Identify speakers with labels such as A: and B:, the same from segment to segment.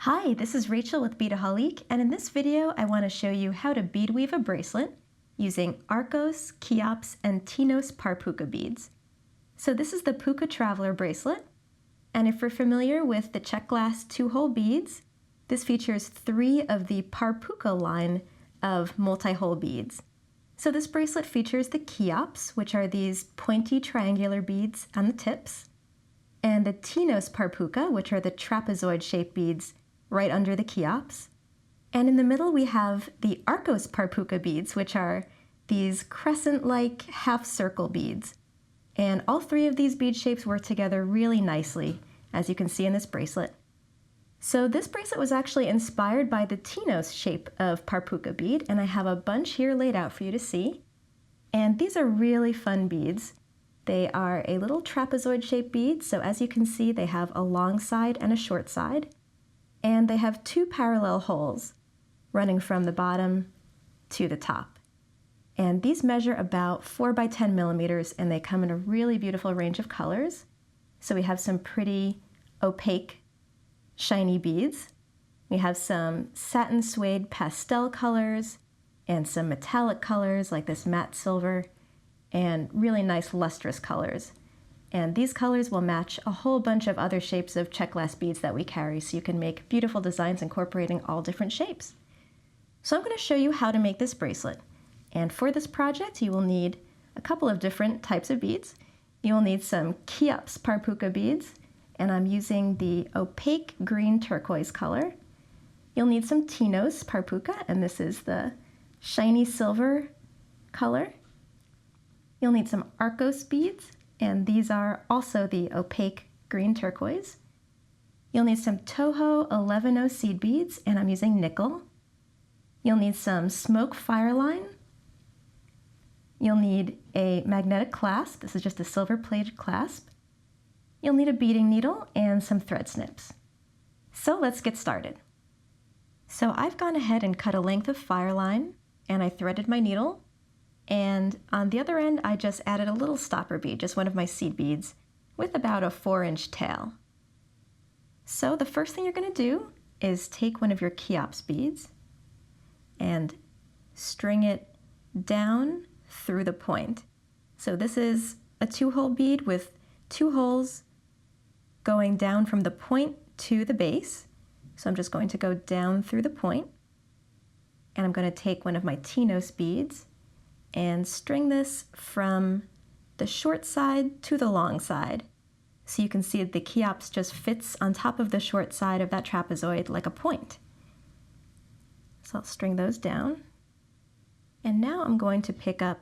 A: Hi, this is Rachel with Beadaholique, and in this video I want to show you how to bead weave a bracelet using Arcos, Kheops, and Tinos Puca beads. So this is the Puca Traveler bracelet, and if you're familiar with the Czech glass 2-hole beads, this features 3 of the Puca line of multi-hole beads. So this bracelet features the Kheops, which are these pointy triangular beads on the tips, and the Tinos Puca, which are the trapezoid shaped beads right under the Kheops. And in the middle we have the Arcos Puca beads, which are these crescent-like half-circle beads. And all 3 of these bead shapes work together really nicely, as you can see in this bracelet. So this bracelet was actually inspired by the Tinos shape of Puca bead, and I have a bunch here laid out for you to see. And these are really fun beads. They are a little trapezoid shaped bead, so as you can see they have a long side and a short side. And they have 2 parallel holes running from the bottom to the top. And these measure about 4 by 10 millimeters, and they come in a really beautiful range of colors. So we have some pretty opaque, shiny beads. We have some satin suede pastel colors and some metallic colors like this matte silver and really nice lustrous colors. And these colors will match a whole bunch of other shapes of Czech glass beads that we carry, so you can make beautiful designs incorporating all different shapes. So I'm going to show you how to make this bracelet. And for this project, you will need a couple of different types of beads. You will need some Kheops Puca beads, and I'm using the opaque green turquoise color. You'll need some Tinos Puca, and this is the shiny silver color. You'll need some Arcos beads, and these are also the opaque green turquoise. You'll need some Toho 11-0 seed beads, and I'm using nickel. You'll need some smoke FireLine. You'll need a magnetic clasp. This is just a silver-plated clasp. You'll need a beading needle and some thread snips. So let's get started. So I've gone ahead and cut a length of FireLine, and I threaded my needle. And on the other end, I just added a little stopper bead, just one of my seed beads, with about a 4-inch tail. So the first thing you're going to do is take one of your Kheops beads and string it down through the point. So this is a 2-hole bead with 2 holes going down from the point to the base. So I'm just going to go down through the point, and I'm going to take one of my Tinos beads and string this from the short side to the long side. So you can see that the Kheops just fits on top of the short side of that trapezoid like a point. So I'll string those down. And now I'm going to pick up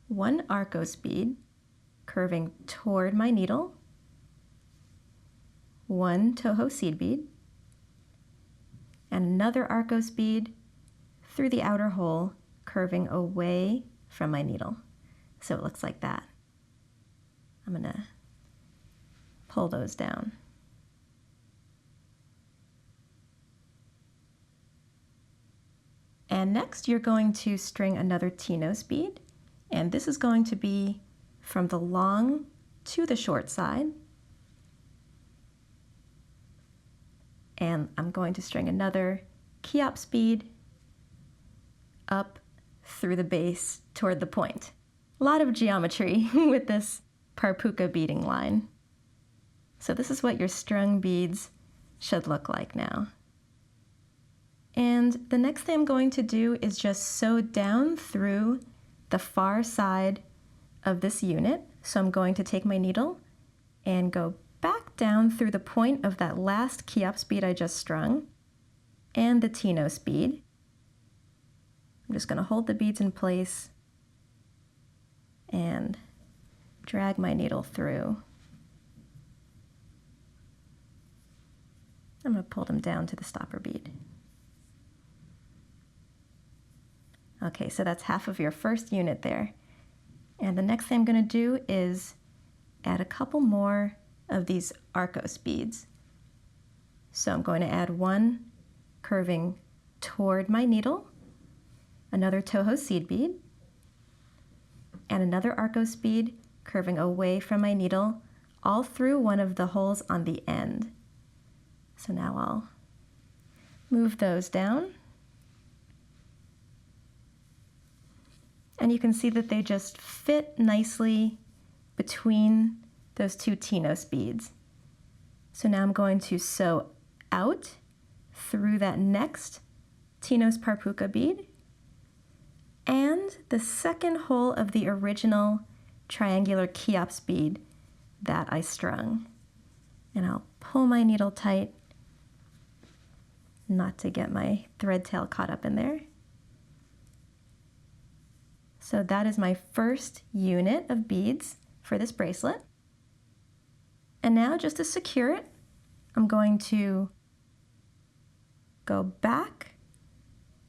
A: one Arcos bead curving toward my needle, one Toho seed bead, and another Arcos bead through the outer hole curving away from my needle. So it looks like that. I'm going to pull those down. And next you're going to string another Tinos bead, and this is going to be from the long to the short side. And I'm going to string another Kheops bead up through the base toward the point. A lot of geometry with this Puca beading line. So this is what your strung beads should look like now. And the next thing I'm going to do is just sew down through the far side of this unit. So I'm going to take my needle and go back down through the point of that last Kheops bead I just strung and the Tinos bead. I'm just going to hold the beads in place and drag my needle through. I'm going to pull them down to the stopper bead. Okay, so that's half of your first unit there. And the next thing I'm going to do is add a couple more of these Arcos beads. So I'm going to add one curving toward my needle, another Toho seed bead, and another Arcos bead curving away from my needle, all through one of the holes on the end. So now I'll move those down. And you can see that they just fit nicely between those two Tinos beads. So now I'm going to sew out through that next Tinos Puca bead and the second hole of the original triangular Kheops bead that I strung. And I'll pull my needle tight, not to get my thread tail caught up in there. So that is my first unit of beads for this bracelet. And now, just to secure it, I'm going to go back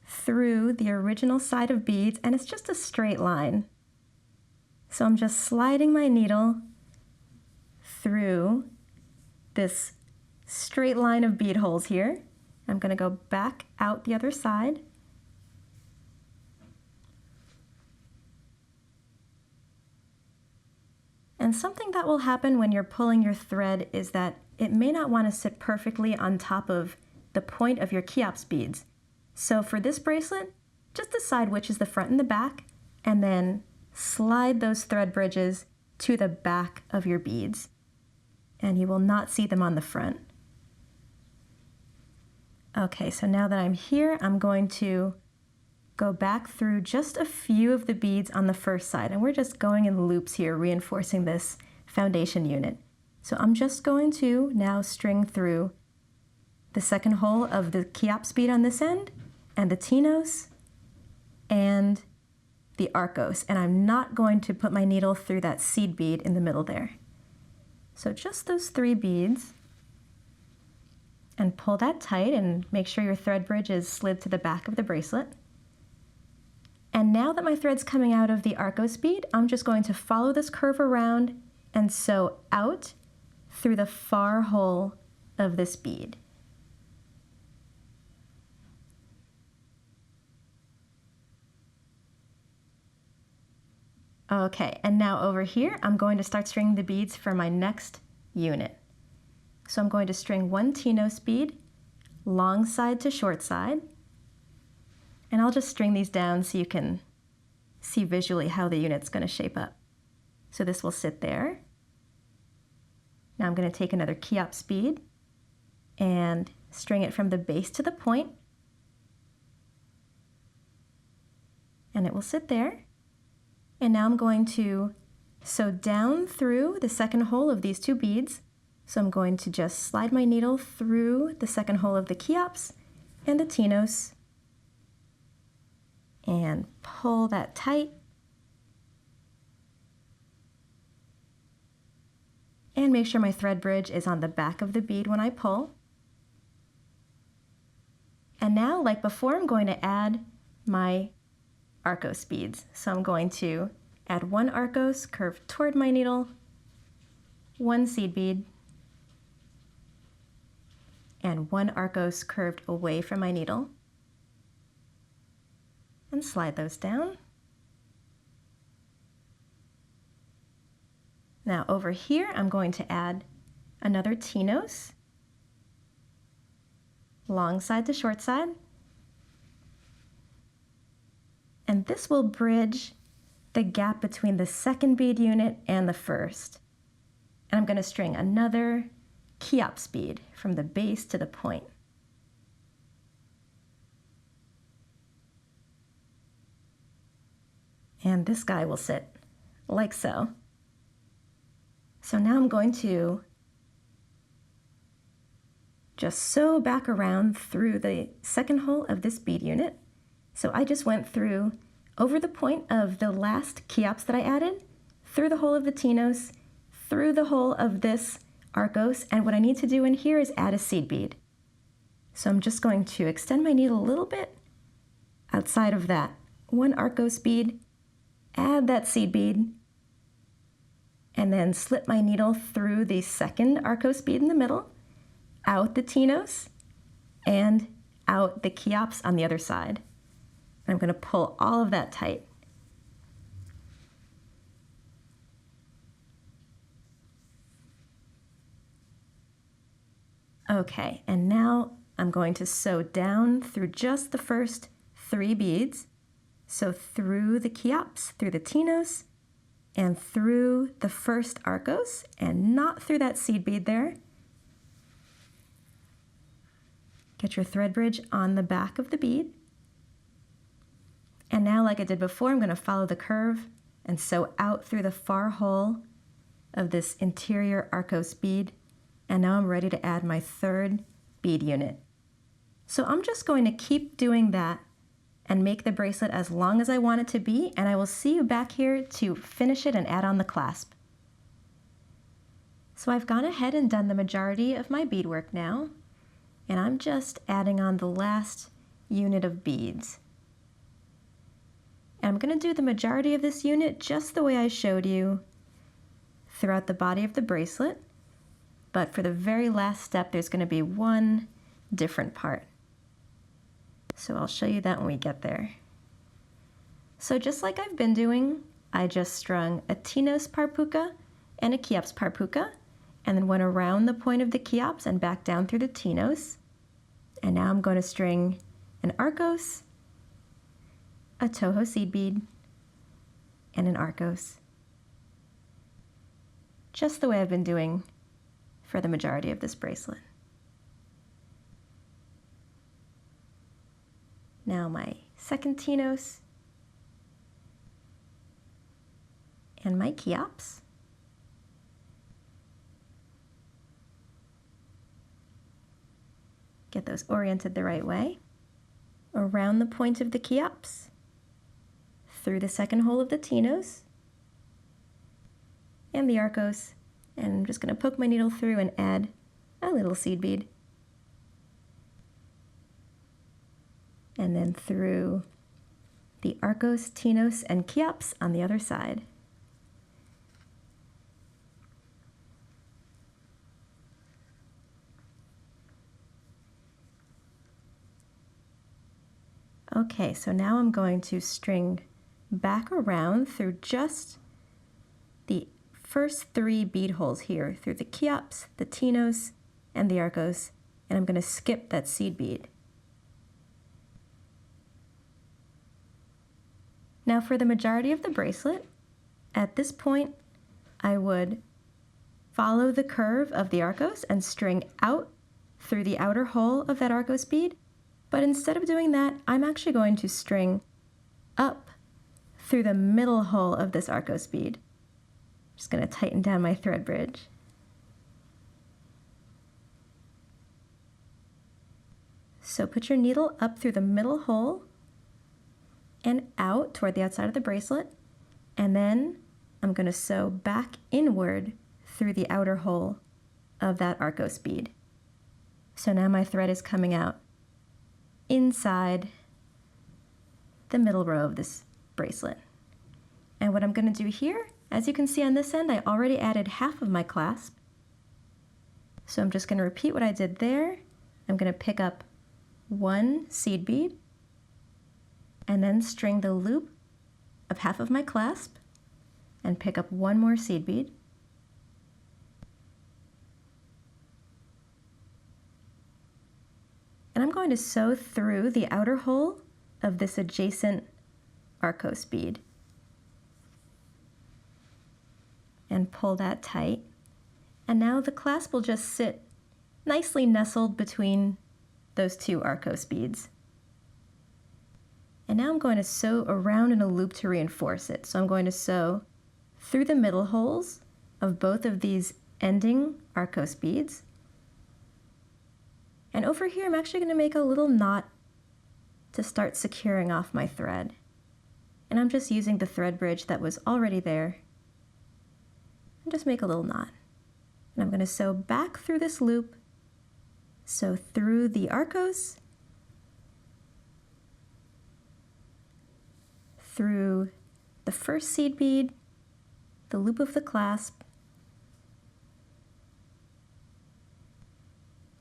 A: through the original side of beads, and it's just a straight line. So I'm just sliding my needle through this straight line of bead holes here. I'm going to go back out the other side. And something that will happen when you're pulling your thread is that it may not want to sit perfectly on top of the point of your Kheops beads. So for this bracelet, just decide which is the front and the back, and then slide those thread bridges to the back of your beads. And you will not see them on the front. Okay, so now that I'm here, I'm going to go back through just a few of the beads on the first side, and we're just going in loops here, reinforcing this foundation unit. So I'm just going to now string through the second hole of the Kheops bead on this end, and the Tinos, and the Arcos, and I'm not going to put my needle through that seed bead in the middle there. So just those 3 beads, and pull that tight and make sure your thread bridge is slid to the back of the bracelet. And now that my thread's coming out of the Arcos bead, I'm just going to follow this curve around and sew out through the far hole of this bead. Okay, and now over here, I'm going to start stringing the beads for my next unit. So I'm going to string 1 Tinos bead, long side to short side, and I'll just string these down so you can see visually how the unit's going to shape up. So this will sit there. Now I'm going to take another Kheops bead and string it from the base to the point, and it will sit there. And now I'm going to sew down through the second hole of these 2 beads. So I'm going to just slide my needle through the second hole of the Kheops and the Tinos and pull that tight. And make sure my thread bridge is on the back of the bead when I pull. And now, like before, I'm going to add my Arcos beads. So I'm going to add 1 Arcos curved toward my needle, 1 seed bead, and 1 Arcos curved away from my needle, and slide those down. Now over here, I'm going to add another Tinos, long side to short side, and this will bridge the gap between the second bead unit and the first. And I'm going to string another Kheops bead from the base to the point. And this guy will sit like so. So now I'm going to just sew back around through the second hole of this bead unit. So I just went through over the point of the last Kheops that I added, through the hole of the Tinos, through the hole of this Arcos, and what I need to do in here is add a seed bead. So I'm just going to extend my needle a little bit outside of that 1 Arcos bead, add that seed bead, and then slip my needle through the second Arcos bead in the middle, out the Tinos, and out the Kheops on the other side. I'm going to pull all of that tight. Okay, and now I'm going to sew down through just the first 3 beads. So through the Kheops, through the Tinos, and through the first Arcos, and not through that seed bead there. Get your thread bridge on the back of the bead. And now, like I did before, I'm going to follow the curve and sew out through the far hole of this interior Arcos bead. And now I'm ready to add my 3rd bead unit. So I'm just going to keep doing that and make the bracelet as long as I want it to be, and I will see you back here to finish it and add on the clasp. So I've gone ahead and done the majority of my beadwork now, and I'm just adding on the last unit of beads. And I'm going to do the majority of this unit just the way I showed you throughout the body of the bracelet, but for the very last step there's going to be one different part. So I'll show you that when we get there. So just like I've been doing, I just strung a Tinos Puca and a Kheops Puca, and then went around the point of the Kheops and back down through the Tinos. And now I'm going to string an Arcos, a Toho seed bead, and an Arcos. Just the way I've been doing for the majority of this bracelet. Now my second Tinos and my Kheops. Get those oriented the right way. Around the point of the Kheops, through the second hole of the Tinos, and the Arcos, and I'm just going to poke my needle through and add a little seed bead. And then through the Arcos, Tinos, and Kheops on the other side. Okay, so now I'm going to string back around through just the first 3 bead holes here, through the Kheops, the Tinos, and the Arcos, and I'm going to skip that seed bead. Now for the majority of the bracelet, at this point, I would follow the curve of the Arcos and string out through the outer hole of that Arcos bead, but instead of doing that, I'm actually going to string up through the middle hole of this Arcos bead. Just going to tighten down my thread bridge. So put your needle up through the middle hole and out toward the outside of the bracelet, and then I'm going to sew back inward through the outer hole of that Arcos bead. So now my thread is coming out inside the middle row of this bracelet. And what I'm going to do here, as you can see on this end, I already added half of my clasp. So I'm just going to repeat what I did there. I'm going to pick up 1 seed bead and then string the loop of half of my clasp and pick up 1 more seed bead. And I'm going to sew through the outer hole of this adjacent Arcos bead and pull that tight. And now the clasp will just sit nicely nestled between those 2 Arcos beads. And now I'm going to sew around in a loop to reinforce it. So I'm going to sew through the middle holes of both of these ending Arcos beads. And over here, I'm actually going to make a little knot to start securing off my thread. And I'm just using the thread bridge that was already there. And just make a little knot. And I'm going to sew back through this loop, sew through the Arcos, through the first seed bead, the loop of the clasp,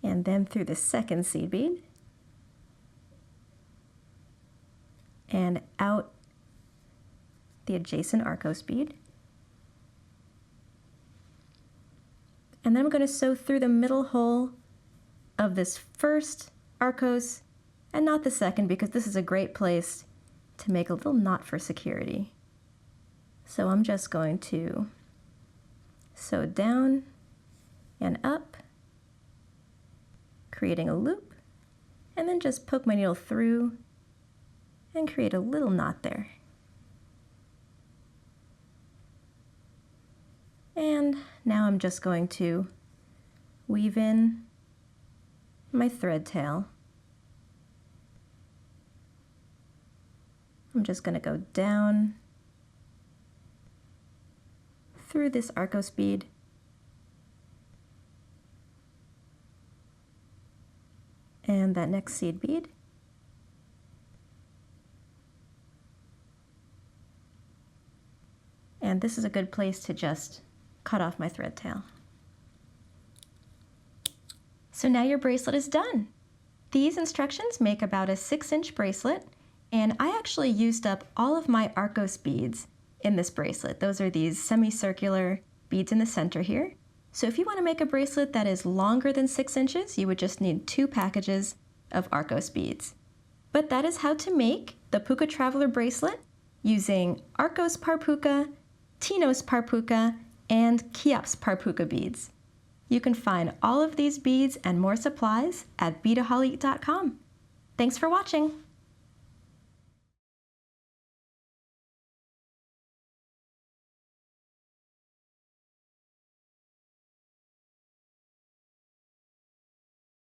A: and then through the second seed bead, and out the adjacent Arcos bead. And then I'm going to sew through the middle hole of this first Arcos and not the second, because this is a great place to make a little knot for security. So I'm just going to sew down and up, creating a loop, and then just poke my needle through and create a little knot there. And now I'm just going to weave in my thread tail. I'm just going to go down through this Arcos bead, and that next seed bead, and this is a good place to just cut off my thread tail. So now your bracelet is done. These instructions make about a 6-inch bracelet, and I actually used up all of my Arcos beads in this bracelet. Those are these semicircular beads in the center here. So if you want to make a bracelet that is longer than 6 inches, you would just need 2 packages of Arcos beads. But that is how to make the Puca Traveler bracelet using Arcos Puca, Tinos Puca, and Kheops Puca beads. You can find all of these beads and more supplies at Beadaholique.com. Thanks for watching!